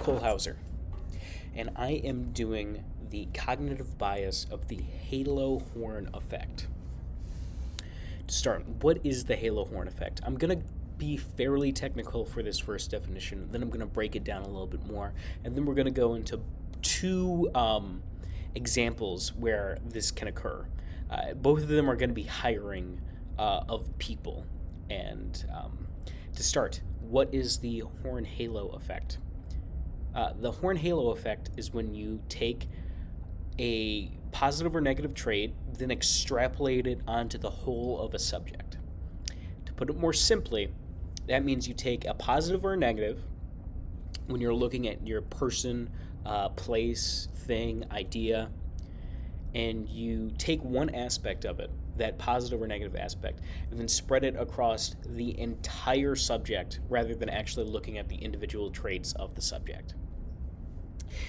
Cole Hauser, and I am doing the cognitive bias of the halo horn effect. To start, what is the halo horn effect? I'm going to be fairly technical for this first definition, then I'm going to break it down a little bit more, and then we're going to go into two examples where this can occur. Both of them are going to be hiring of people. And to start, what is the horn halo effect? The horn halo effect is when you take a positive or negative trait, then extrapolate it onto the whole of a subject. To put it more simply, that means you take a positive or a negative when you're looking at your person, place, thing, idea, and you take one aspect of it, that positive or negative aspect, and then spread it across the entire subject rather than actually looking at the individual traits of the subject.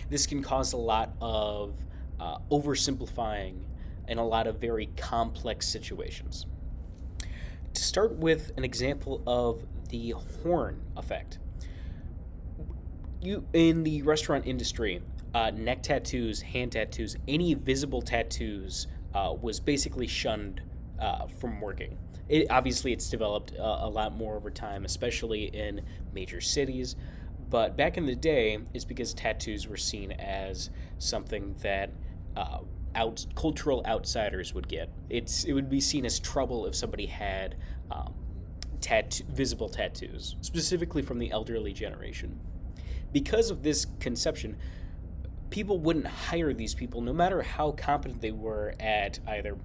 This can cause a lot of oversimplifying in a lot of very complex situations. To start with an example of the horn effect, in the restaurant industry, neck tattoos, hand tattoos, any visible tattoos was basically shunned from working. Obviously, it's developed a lot more over time, especially in major cities. But back in the day, it's because tattoos were seen as something that cultural outsiders would get. It would be seen as trouble if somebody had visible tattoos, specifically from the elderly generation. Because of this conception, people wouldn't hire these people no matter how competent they were at either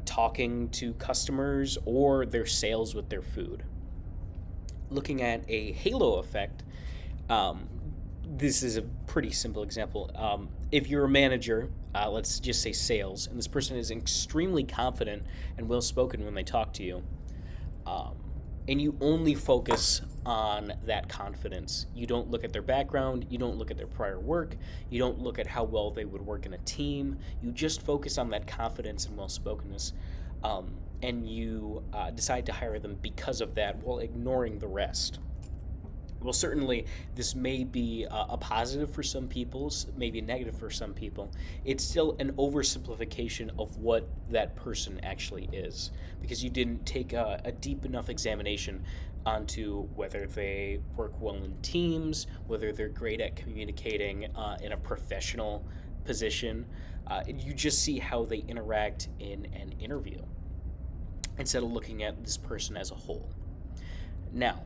talking to customers or their sales with their food. Looking at a halo effect, this is a pretty simple example. If you're a manager, let's just say sales, and this person is extremely confident and well-spoken when they talk to you, and you only focus on that confidence. You don't look at their background, you don't look at their prior work, you don't look at how well they would work in a team, you just focus on that confidence and well-spokenness, and you decide to hire them because of that while ignoring the rest. Well, certainly this may be a positive for some people, maybe a negative for some people. It's still an oversimplification of what that person actually is, because you didn't take a deep enough examination onto whether they work well in teams, whether they're great at communicating in a professional position. You just see how they interact in an interview instead of looking at this person as a whole. Now,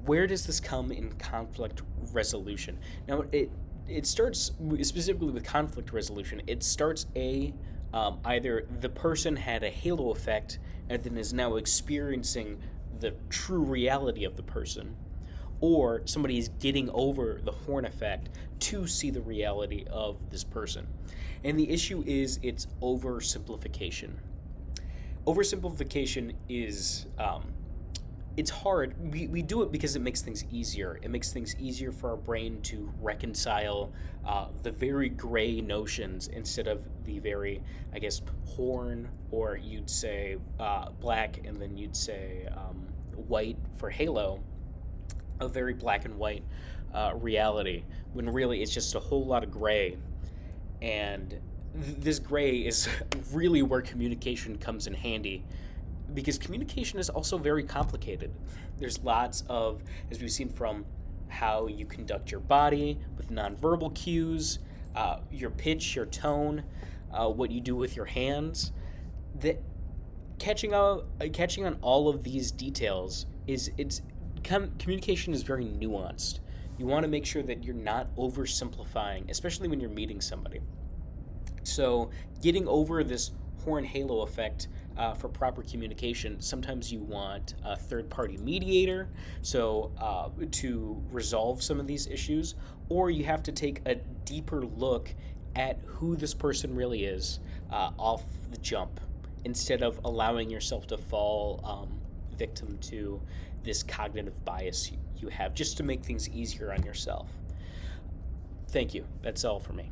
where does this come in conflict resolution? Now, it starts specifically with conflict resolution. It starts either the person had a halo effect and then is now experiencing the true reality of the person, or somebody is getting over the horn effect to see the reality of this person. And the issue is it's oversimplification. Oversimplification is it's hard. We do it because it makes things easier. It makes things easier for our brain to reconcile the very gray notions instead of the very, I guess, horn, or you'd say black, and then you'd say white for halo, a very black and white reality, when really it's just a whole lot of gray. And this gray is really where communication comes in handy, because communication is also very complicated. There's lots of, as we've seen, from how you conduct your body with nonverbal cues, your pitch, your tone, what you do with your hands. That catching on all of these details communication is very nuanced. You want to make sure that you're not oversimplifying, especially when you're meeting somebody. So getting over this horn halo effect for proper communication, sometimes you want a third-party mediator to resolve some of these issues, or you have to take a deeper look at who this person really is off the jump, instead of allowing yourself to fall victim to this cognitive bias you have, just to make things easier on yourself. Thank you. That's all for me.